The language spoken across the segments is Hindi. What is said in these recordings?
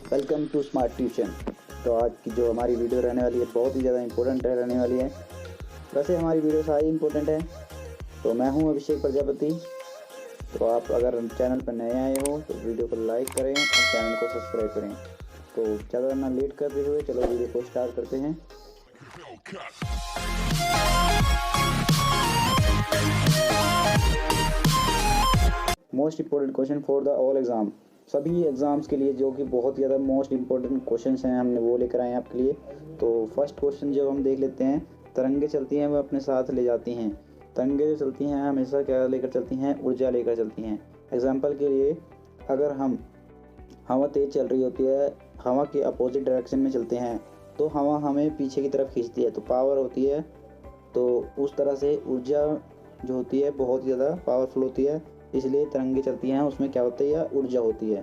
Welcome to smart tuition. तो आज की जो हमारी वीडियो रहने वाली है बहुत ही ज़्यादा इंपॉर्टेंट रहने वाली है। वैसे हमारी वीडियो सारी इंपॉर्टेंट है। तो मैं हूं अभिषेक प्रजापति। तो आप अगर चैनल पर नए आए हो तो वीडियो को लाइक करें और चैनल को सब्सक्राइब करें। तो ज़्यादा ना लेट करते हुए चलो वीडियो को स्टार्ट करते हैं। Most important question for the all exam, सभी एग्ज़ाम्स के लिए जो कि बहुत ज़्यादा मोस्ट इम्पोर्टेंट क्वेश्चंस हैं, हमने वो लेकर आए हैं आपके लिए। तो फर्स्ट क्वेश्चन जो हम देख लेते हैं, तरंगे चलती हैं वह अपने साथ ले जाती हैं। तरंगे जो चलती हैं हमेशा क्या लेकर चलती हैं? ऊर्जा लेकर चलती हैं। एग्जाम्पल के लिए, अगर हम हवा तेज़ चल रही होती है, हवा के अपोजिट डायरेक्शन में चलते हैं तो हवा हमें पीछे की तरफ खींचती है, तो पावर होती है। तो उस तरह से ऊर्जा जो होती है बहुत ज़्यादा पावरफुल होती है, इसलिए तरंगे चलती हैं, उसमें क्या होता है? या ऊर्जा होती है।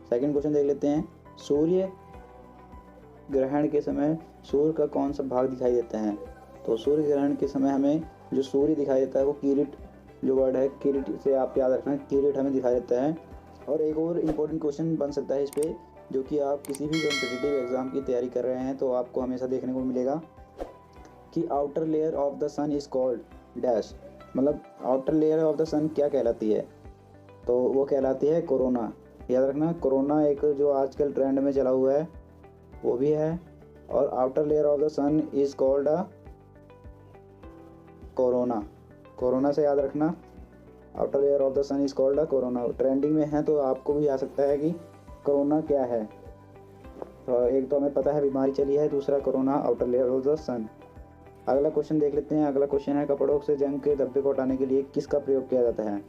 सेकंड क्वेश्चन देख लेते हैं, सूर्य ग्रहण के समय सूर्य का कौन सा भाग दिखाई देता है? तो सूर्य ग्रहण के समय हमें जो सूर्य दिखाई देता है वो किरीट, जो वर्ड है किरीट से आप याद रखना, किरीट हमें दिखाई देता है। और एक और इम्पोर्टेंट क्वेश्चन बन सकता है इस पर, जो कि आप किसी भी कॉम्पिटिटिव एग्जाम की तैयारी कर रहे हैं तो आपको हमेशा देखने को मिलेगा कि outer layer of the sun is called dash. मतलब outer layer of the sun क्या कहलाती है? तो वो कहलाती है कोरोना। याद रखना, कोरोना एक जो आजकल ट्रेंड में चला हुआ है वो भी है। और outer layer of the sun is called a corona. Corona से याद रखना, outer layer of the sun is called a corona. Trending में है तो आपको भी आ सकता है कि कोरोना क्या है। तो एक तो हमें पता है बीमारी चली है, दूसरा corona outer layer of the sun. अगला क्वेश्चन देख लेते हैं। अगला क्वेश्चन है, कपड़ों से जंग के धब्बे को हटाने के लिए किसका प्रयोग किया जाता है?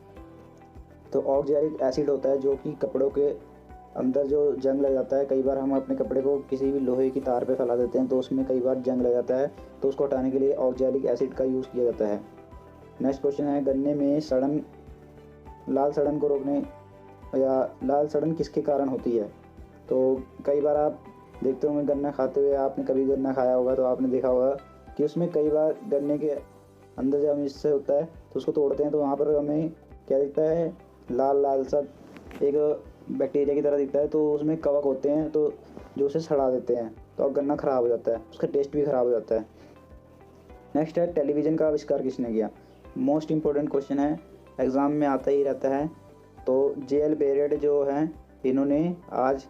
तो ऑक्जेलिक एसिड होता है, जो कि कपड़ों के अंदर जो जंग लग जाता है, कई बार हम अपने कपड़े को किसी भी लोहे की तार पे फैला देते हैं तो उसमें कई बार जंग लग जाता है, तो उसको हटाने के लिए ऑक्जेलिक एसिड का यूज़ किया जाता है। नेक्स्ट क्वेश्चन है, गन्ने में सड़न, लाल सड़न को रोकने या लाल सड़न किसके कारण होती है? तो कई बार आप देखते होंगे गन्ना खाते हुए, आपने कभी गन्ना खाया होगा तो आपने देखा होगा कि उसमें कई बार गन्ने के अंदर जब इससे होता है तो उसको तोड़ते हैं तो वहाँ पर हमें क्या दिखता है? लाल लाल सा एक बैक्टीरिया की तरह दिखता है। तो उसमें कवक होते हैं तो जो उसे सड़ा देते हैं, तो अब गन्ना ख़राब हो जाता है, उसका टेस्ट भी ख़राब हो जाता है। नेक्स्ट है, टेलीविज़न का आविष्कार किसने किया? मोस्ट इम्पोर्टेंट क्वेश्चन है, एग्ज़ाम में आता ही रहता है। तो जे.एल. बेरियड जो हैं, इन्होंने आज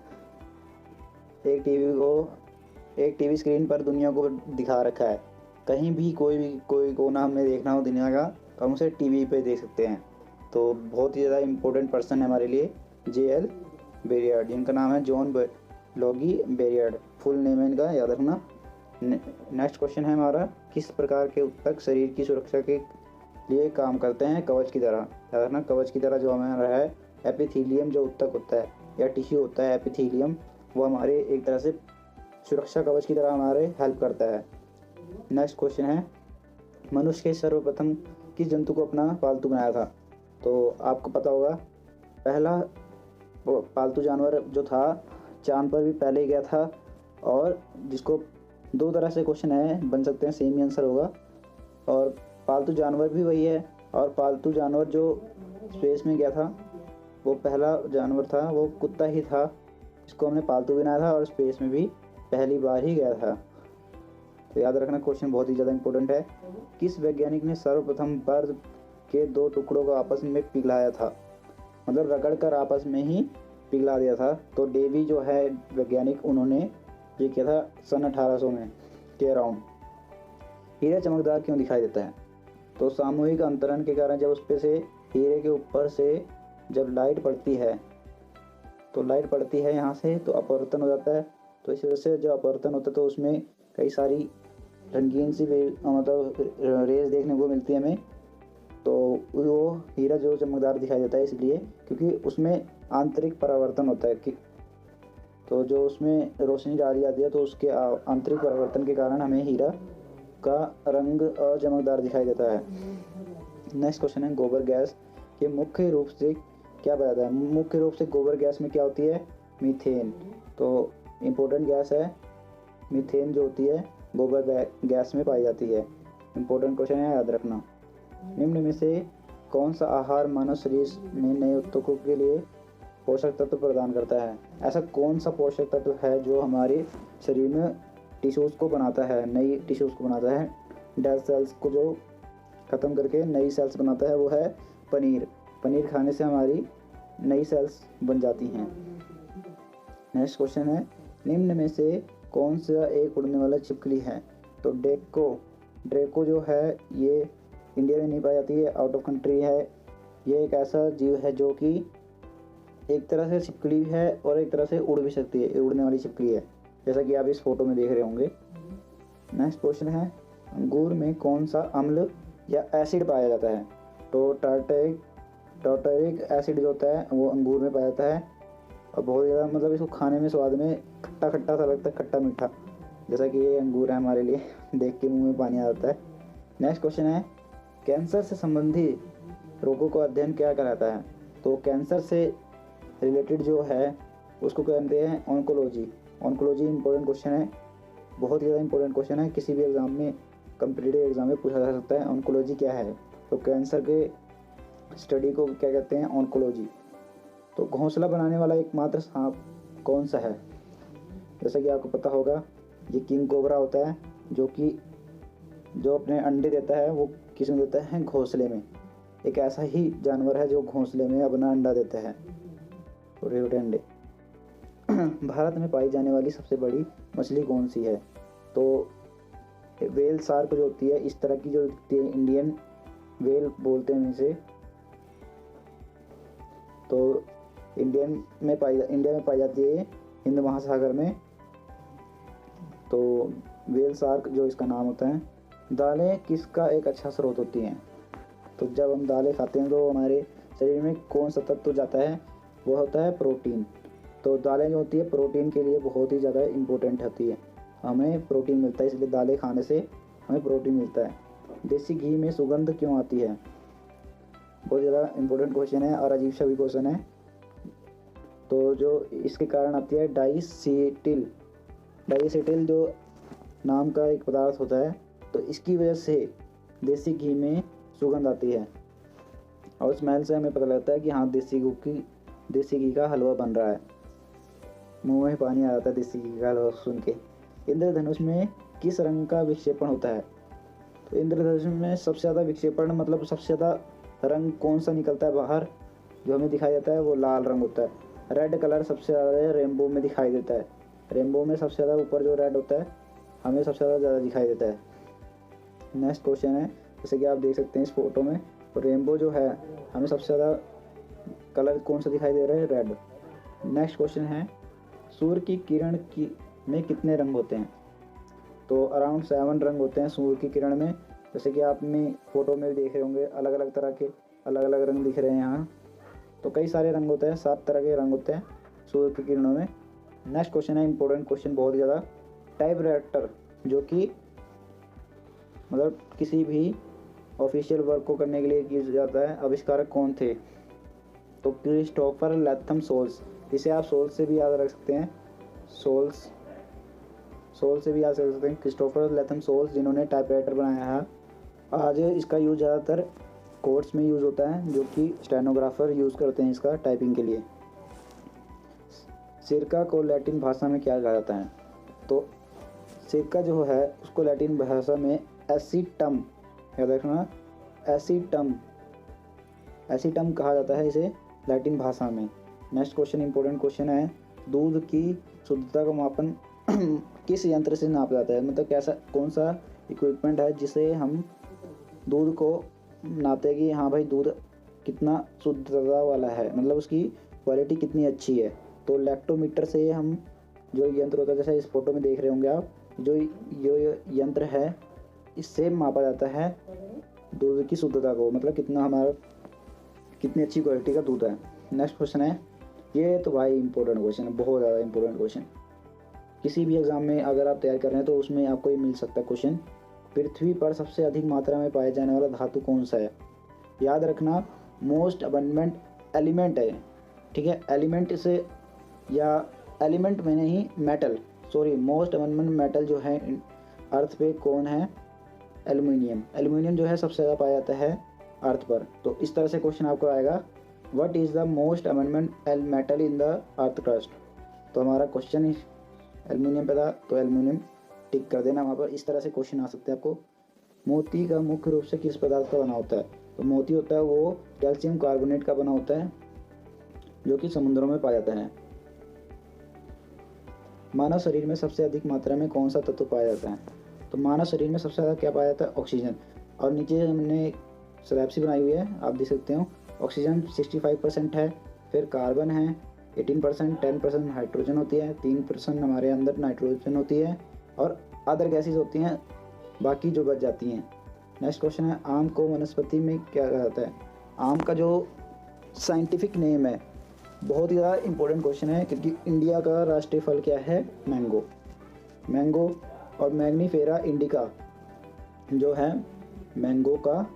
एक टीवी स्क्रीन पर दुनिया को दिखा रखा है। कहीं भी कोई कोना हमें देखना हो दुनिया का तो हम उसे टीवी पे देख सकते हैं। तो बहुत ही ज़्यादा इम्पोर्टेंट पर्सन है हमारे लिए जे.एल. बेरियड, जिनका नाम है जॉन लॉगी बेरियड, फुल नेम है इनका, याद रखना। नेक्स्ट क्वेश्चन है हमारा, किस प्रकार के उत्तक शरीर की सुरक्षा के लिए काम करते हैं कवच की तरह? याद रखना, कवच की तरह जो हमारा है एपिथेलियम, जो उत्तक होता है या टिश्यू होता है एपिथेलियम, वो हमारे एक तरह से सुरक्षा कवच की तरह हमारे हेल्प करता है। नेक्स्ट क्वेश्चन है, मनुष्य के सर्वप्रथम किस जंतु को अपना पालतू बनाया था? तो आपको पता होगा, पहला पालतू जानवर जो था चांद पर भी पहले ही गया था। और जिसको दो तरह से क्वेश्चन है बन सकते हैं, सेम ही आंसर होगा। और पालतू जानवर भी वही है, और पालतू जानवर जो स्पेस में गया था वो पहला जानवर था, वो कुत्ता ही था, इसको हमने पालतू बनाया था और स्पेस में भी पहली बार ही गया था। तो याद रखना, क्वेश्चन बहुत ही ज़्यादा इंपॉर्टेंट है। किस वैज्ञानिक ने सर्वप्रथम बर्फ के दो टुकड़ों को आपस में पिघलाया था? मतलब रगड़ कर आपस में ही पिघला दिया था। तो डेवी जो है वैज्ञानिक, उन्होंने ये किया था सन 1800 में के अराउंड। हीरा चमकदार क्यों दिखाई देता है? तो सामूहिक अंतरण के कारण, जब उस पे से हीरे के ऊपर से जब लाइट पड़ती है तो लाइट पड़ती है यहाँ से तो अपवर्तन हो जाता है। तो इस वजह से जब अपवर्तन होता है तो उसमें कई सारी रंगीन सी मतलब रेज देखने को मिलती है हमें। तो वो हीरा जो चमकदार दिखाई देता है इसलिए क्योंकि उसमें आंतरिक परावर्तन होता है कि तो जो उसमें रोशनी डाली जाती है तो उसके आंतरिक परिवर्तन के कारण हमें हीरा का रंग और चमकदार दिखाई देता है। नेक्स्ट क्वेश्चन है, गोबर गैस के मुख्य रूप से क्या बताता है? मुख्य रूप से गोबर गैस में क्या होती है? मीथेन। तो इम्पोर्टेंट गैस है मीथेन, जो होती है गोबर गैस में पाई जाती है। इम्पोर्टेंट क्वेश्चन है, याद रखना। निम्न में से कौन सा आहार मानव शरीर में नए ऊतकों के लिए पोषक तत्व प्रदान करता है। ऐसा कौन सा पोषक तत्व है जो हमारे शरीर में टिश्यूज़ को बनाता है, नई टिश्यूज़ को बनाता है, डेड सेल्स को जो ख़त्म करके नई सेल्स बनाता है, वो है पनीर। पनीर खाने से हमारी नई सेल्स बन जाती हैं। नेक्स्ट क्वेश्चन है, निम्न में से कौन सा एक उड़ने वाला छिपकली है? तो ड्रेको जो है ये इंडिया में नहीं पाई जाती है, आउट ऑफ कंट्री है। ये एक ऐसा जीव है जो कि एक तरह से छिपकली है और एक तरह से उड़ भी सकती है, उड़ने वाली छिपकली है, जैसा कि आप इस फोटो में देख रहे होंगे। नेक्स्ट क्वेश्चन है, अंगूर में कौन सा अम्ल या एसिड पाया जाता है? तो टार्टरिक एसिड जो होता है वो अंगूर में पाया जाता है और बहुत ज़्यादा मतलब इसको खाने में स्वाद में खट्टा खट्टा सा लगता है, खट्टा मीठा, जैसा कि ये अंगूर है हमारे लिए देख के मुंह में पानी आ जाता है। नेक्स्ट क्वेश्चन है, कैंसर से संबंधित रोगों का अध्ययन क्या कहलाता है? तो कैंसर से रिलेटेड जो है उसको कहते हैं ऑन्कोलॉजी। ऑन्कोलॉजी इंपॉर्टेंट क्वेश्चन है, बहुत ज़्यादा इंपॉर्टेंट क्वेश्चन है, किसी भी एग्ज़ाम में, कम्पिटिटिव एग्ज़ाम में पूछा जा सकता है ऑन्कोलॉजी क्या है। तो कैंसर के स्टडी को क्या कहते हैं? ऑन्कोलॉजी। तो घोंसला बनाने वाला एकमात्र सांप कौन सा है? जैसा कि आपको पता होगा ये किंग कोबरा होता है, जो अपने अंडे देता है वो किस में देता है? घोंसले में। एक ऐसा ही जानवर है जो घोंसले में अपना अंडा देता है, छोटे छोटे अंडे। भारत में पाई जाने वाली सबसे बड़ी मछली कौन सी है? तो वेल शार्क जो होती है, इस तरह की जो दिखती है, इंडियन वेल बोलते हैं इसे। तो इंडिया में पाई जाती है हिंद महासागर में। तो वेल शार्क जो इसका नाम होता है। दालें किसका एक अच्छा स्रोत होती हैं? तो जब हम दालें खाते हैं तो हमारे शरीर में कौन सा तत्व जाता है? वो होता है प्रोटीन। तो दालें जो होती है प्रोटीन के लिए बहुत ही ज़्यादा इम्पोर्टेंट होती है, हमें प्रोटीन मिलता है, इसलिए दालें खाने से हमें प्रोटीन मिलता है। देसी घी में सुगंध क्यों आती है? बहुत ज़्यादा इम्पोर्टेंट क्वेश्चन है और अजीब सा भी क्वेश्चन है। तो जो इसके कारण आती है डाइएसेटिल जो नाम का एक पदार्थ होता है, तो इसकी वजह से देसी घी में सुगंध आती है और स्मेल से हमें पता लगता है कि हाँ देसी घी का हलवा बन रहा है। मुंह में पानी आ जाता है देसी घी का हलवा सुन के। इंद्रधनुष में किस रंग का विक्षेपण होता है? तो इंद्रधनुष में सबसे ज़्यादा विक्षेपण मतलब सबसे ज़्यादा रंग कौन सा निकलता है बाहर जो हमें दिखाई देता है? वो लाल रंग होता है। रेड कलर सबसे ज़्यादा रेनबो में दिखाई देता है। रेनबो में सबसे ज़्यादा ऊपर जो रेड होता है हमें सबसे ज़्यादा दिखाई देता है। नेक्स्ट क्वेश्चन है, जैसे कि आप देख सकते हैं इस फोटो में, तो रेनबो जो है हमें सबसे ज़्यादा कलर कौन सा दिखाई दे रहा है? रेड। नेक्स्ट क्वेश्चन है, सूर्य की किरण में कितने रंग होते हैं? तो अराउंड 7 रंग होते हैं सूर्य की किरण में। जैसे कि आपने फोटो में भी देख रहे होंगे, अलग अलग तरह के अलग अलग रंग दिख रहे हैं यहाँ। तो कई सारे रंग होते हैं, 7 तरह के रंग होते हैं सूर्य की किरणों में। नेक्स्ट क्वेश्चन है इंपॉर्टेंट क्वेश्चन बहुत ज़्यादा, टाइपराइटर जो कि मतलब किसी भी ऑफिशियल वर्क को करने के लिए किया जाता है, आविष्कारक कौन थे? तो क्रिस्टोफर लैथम सोल्स। इसे आप सोल्स से भी याद रख सकते हैं, सोल्स से भी याद रख सकते हैं, क्रिस्टोफर लैथम सोल्स, जिन्होंने टाइपराइटर बनाया है। आज इसका यूज़ ज़्यादातर कोर्ट्स में यूज़ होता है, जो कि स्टेनोग्राफर यूज़ करते हैं इसका टाइपिंग के लिए। सिरका को लैटिन भाषा में क्या कहा जाता है? तो सिरका जो है उसको लैटिन भाषा में एसिटम, याद रखना, एसिटम कहा जाता है इसे लैटिन भाषा में। नेक्स्ट क्वेश्चन इंपॉर्टेंट क्वेश्चन है, दूध की शुद्धता का मापन किस यंत्र से नापा जाता है? मतलब कैसा कौन सा इक्विपमेंट है जिसे हम दूध को नापते हैं कि हाँ भाई दूध कितना शुद्धता वाला है, मतलब उसकी क्वालिटी कितनी अच्छी है? तो लैक्टोमीटर से हम जो यंत्र होता है, जैसे इस फोटो में देख रहे होंगे आप, जो यंत्र है इससे मापा जाता है दूध की शुद्धता को, मतलब कितनी अच्छी क्वालिटी का दूध है। नेक्स्ट क्वेश्चन है, ये तो भाई इंपॉर्टेंट क्वेश्चन है, बहुत ज़्यादा इंपॉर्टेंट क्वेश्चन। किसी भी एग्ज़ाम में अगर आप तैयार कर रहे हैं तो उसमें आपको ये मिल सकता है क्वेश्चन, पृथ्वी पर सबसे अधिक मात्रा में पाया जाने वाला धातु कौन सा है? याद रखना, मोस्ट अबंडेंट एलिमेंट है, ठीक है, एलिमेंट से या एलिमेंट में नहीं metal, sorry, most abundant metal जो है अर्थ पे कौन है? एल्युमिनियम जो है सबसे ज़्यादा पाया जाता है अर्थ पर। तो इस तरह से क्वेश्चन आपको आएगा what is the most amendment metal in the earth crust. तो हमारा क्वेश्चन एल्यूमिनियम पे था, तो एल्यूमिनियम टिक कर देना वहाँ पर। इस तरह से क्वेश्चन आ सकते हैं आपको। मोती का मुख्य रूप से किस पदार्थ का बना होता है। तो मोती होता है वो कैल्शियम कार्बोनेट का बना होता है, जो कि समुद्रों में पाया जाता है। मानव शरीर में सबसे अधिक मात्रा में कौन सा तत्व पाया जाता है। तो मानव शरीर में सबसे ज़्यादा क्या पाया जाता है, ऑक्सीजन। और नीचे हमने स्लैब सी बनाई हुई है, आप देख सकते हो। ऑक्सीजन 65% है, फिर कार्बन है 18%, 10% हाइड्रोजन होती है, 3% हमारे अंदर नाइट्रोजन होती है, और अदर गैसेज होती हैं बाकी जो बच जाती हैं। नेक्स्ट क्वेश्चन है, आम को वनस्पति में क्या कहा जाता है। आम का जो साइंटिफिक नेम है, बहुत ही ज़्यादा इंपॉर्टेंट क्वेश्चन है, क्योंकि इंडिया का राष्ट्रीय फल क्या है, मैंगो। मैंगो और मैग्नीफेरा इंडिका जो है मैंगो का,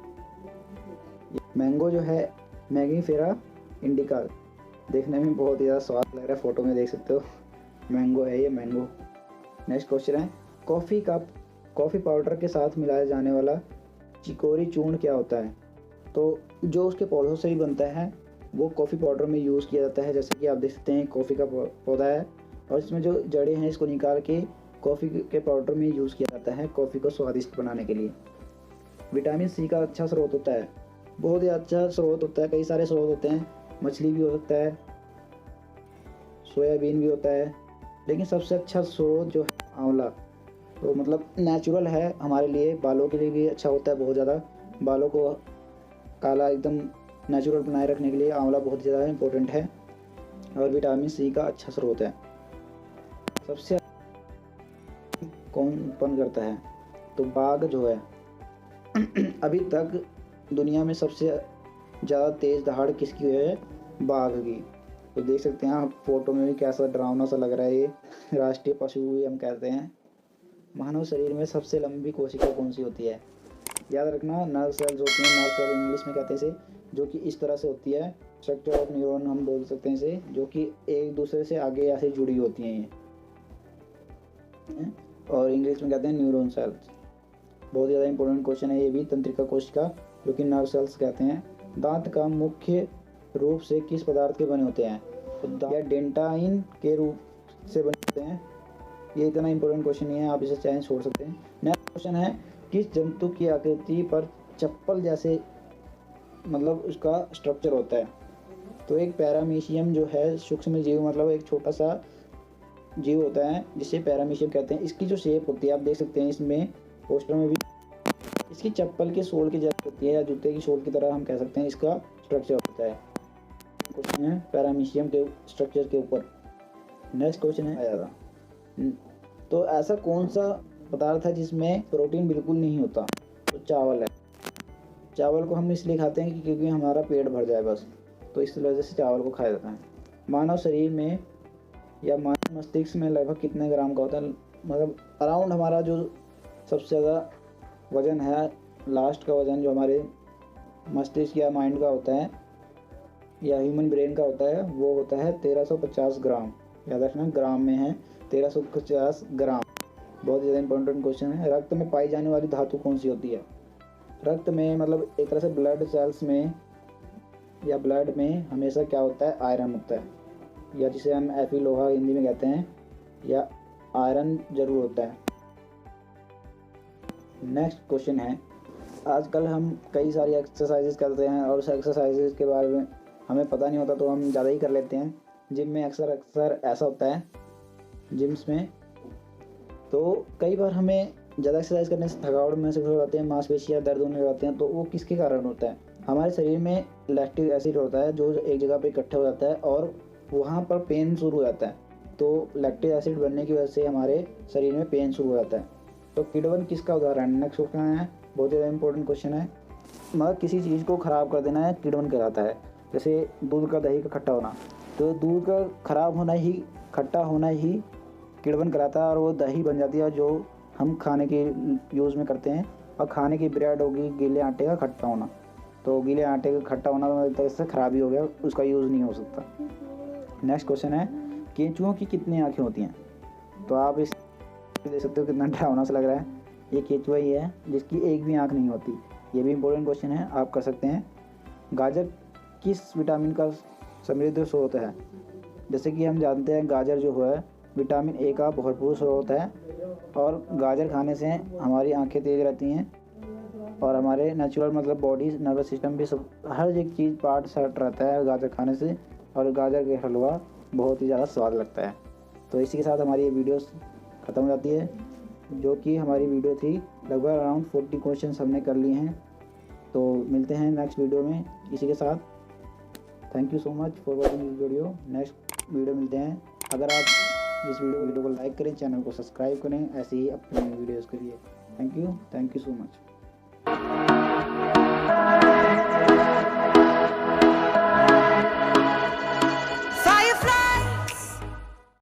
मैंगो जो है मैग्नीफेरा इंडिका, देखने में बहुत ही ज़्यादा स्वाद लग रहा है, फोटो में देख सकते हो मैंगो है ये, मैंगो। नेक्स्ट क्वेश्चन है, कॉफ़ी पाउडर के साथ मिलाया जाने वाला चिकोरी चूर्ण क्या होता है। तो जो उसके पौधों से ही बनता है वो कॉफ़ी पाउडर में यूज़ किया जाता है। जैसे कि आप देख सकते हैं कॉफ़ी का पौधा है, और इसमें जो जड़ें हैं इसको निकाल के कॉफ़ी के पाउडर में यूज़ किया जाता है कॉफ़ी को स्वादिष्ट बनाने के लिए। विटामिन सी का अच्छा स्रोत होता है, बहुत ही अच्छा स्रोत होता है, कई सारे स्रोत होते हैं, मछली भी हो सकता है, सोयाबीन भी होता है, लेकिन सबसे अच्छा स्रोत जो है आंवला। तो मतलब नेचुरल है हमारे लिए, बालों के लिए भी अच्छा होता है बहुत ज़्यादा, बालों को काला एकदम नेचुरल बनाए रखने के लिए आंवला बहुत ज़्यादा इम्पोर्टेंट है, और विटामिन सी का अच्छा स्रोत है। सबसे कौन उत्पन्न करता है, तो बाघ जो है अभी तक दुनिया में सबसे ज़्यादा तेज़ दहाड़ किसकी है, बाघ की। तो देख सकते हैं आप फोटो में भी कैसा डरावना सा लग रहा है, ये राष्ट्रीय पशु भी हम कहते हैं। मानव शरीर में सबसे लंबी कोशिका कौन सी होती है, याद रखना नर्व सेल्स होती हैं, नर्व सेल इंग्लिश में कहते हैं इसे, जो कि इस तरह से होती है, स्ट्रक्चर ऑफ न्यूरॉन हम बोल सकते हैं इसे, जो कि एक दूसरे से आगे ऐसे जुड़ी होती हैं ये, और इंग्लिश में कहते हैं न्यूरॉन सेल्स। बहुत ज़्यादा इंपॉर्टेंट क्वेश्चन है ये भी, तंत्रिका कोशिका जो कि नर्व सेल्स कहते हैं। दांत का मुख्य रूप से किस पदार्थ के बने होते हैं, तो या डेंटाइन के रूप से बने होते हैं। ये इतना इंपॉर्टेंट क्वेश्चन नहीं है, आप इसे चाहे छोड़ सकते हैं। नेक्स्ट क्वेश्चन है, किस जंतु की आकृति पर चप्पल जैसे मतलब उसका स्ट्रक्चर होता है। तो एक पैरामीशियम जो है सूक्ष्म जीव, मतलब एक छोटा सा जीव होता है जिसे पैरामीशियम कहते हैं। इसकी जो शेप होती है आप देख सकते हैं इसमें पोस्टर में भी, इसकी चप्पल के सोल की जैसी होती है, या जूते की सोल की तरह हम कह सकते हैं इसका स्ट्रक्चर होता है। क्वेश्चन है पैरामीशियम के स्ट्रक्चर के ऊपर। नेक्स्ट क्वेश्चन है आएगा, तो ऐसा कौन सा पदार्थ है जिसमें प्रोटीन बिल्कुल नहीं होता, तो चावल है। चावल को हम इसलिए खाते हैं क्योंकि हमारा पेट भर जाए बस, तो इस वजह से चावल को खाया जाता है। मानव शरीर में या मानव मस्तिष्क में लगभग कितने ग्राम का होता है, मतलब अराउंड हमारा जो सबसे ज़्यादा वज़न है, लास्ट का वज़न जो हमारे मस्तिष्क या माइंड का होता है या ह्यूमन ब्रेन का होता है, वो होता है 1350 ग्राम। याद रखना ग्राम में है, 1350 ग्राम। बहुत ज़्यादा इंपॉर्टेंट क्वेश्चन है। रक्त में पाई जाने वाली धातु कौन सी होती है। रक्त में मतलब एक तरह से ब्लड सेल्स में या ब्लड में हमेशा क्या होता है, आयरन होता है, या जिसे हम एफी लोहा हिंदी में कहते हैं, या आयरन जरूर होता है। नेक्स्ट क्वेश्चन है, आजकल हम कई सारी एक्सरसाइजेज करते हैं और उस एक्सरसाइजेज के बारे में हमें पता नहीं होता, तो हम ज़्यादा ही कर लेते हैं। जिम में अक्सर ऐसा होता है, जिम्स में तो कई बार हमें ज़्यादा एक्सरसाइज करने से थकावट महसूस हो जाते हैं, मांसपेशियाँ दर्द होने लगते हैं। तो वो किसके कारण होता है, हमारे शरीर में लैक्टिक एसिड होता है जो एक जगह पे इकट्ठा हो जाता है और वहाँ पर पेन शुरू हो जाता है। तो लैक्टिक एसिड बनने की वजह से हमारे शरीर में पेन शुरू हो जाता है। तो किडवन किसका उदाहरण है। नेक्स्ट क्वेश्चन है, बहुत ज़्यादा इंपॉर्टेंट क्वेश्चन है, मतलब किसी चीज़ को ख़राब कर देना है किडवन कहलाता है। जैसे दूध का दही का खट्टा होना, तो दूध का ख़राब होना ही, खट्टा होना ही किडवन कहलाता है, और वो दही बन जाती है जो हम खाने के यूज़ में करते हैं। और खाने की ब्रेड होगी गीले आटे का खट्टा होना, तो गीले आटे का खट्टा होना तो एक तरह से ख़राबी हो गया, उसका यूज़ नहीं हो सकता। नेक्स्ट क्वेश्चन है, केंचुओं की कितनी आँखें होती हैं। तो आप इस देख सकते हो कितना डरावना सा लग रहा है, ये केंचुआ ही है जिसकी एक भी आँख नहीं होती। ये भी इंपॉर्टेंट क्वेश्चन है, आप कर सकते हैं। गाजर किस विटामिन का समृद्ध स्रोत है। जैसे कि हम जानते हैं गाजर जो है विटामिन ए का भरपूर स्रोत है, और गाजर खाने से हमारी आंखें तेज़ रहती हैं और हमारे नेचुरल मतलब बॉडी नर्वस सिस्टम भी सब हर एक चीज़ पार्ट सेट रहता है गाजर खाने से, और गाजर के हलवा बहुत ही ज़्यादा स्वाद लगता है। तो इसी के साथ हमारी ये वीडियो ख़त्म हो जाती है, जो कि हमारी वीडियो थी। लगभग अराउंड 40 क्वेश्चन हमने कर लिए हैं। तो मिलते हैं नेक्स्ट वीडियो में इसी के साथ। Thank you so much for watching this video. Next video मिलते हैं। अगर आप इस वीडियो को लाइक करें, चैनल को सब्सक्राइब करें ऐसे ही अपनी वीडियोज़ के लिए। Thank you so much.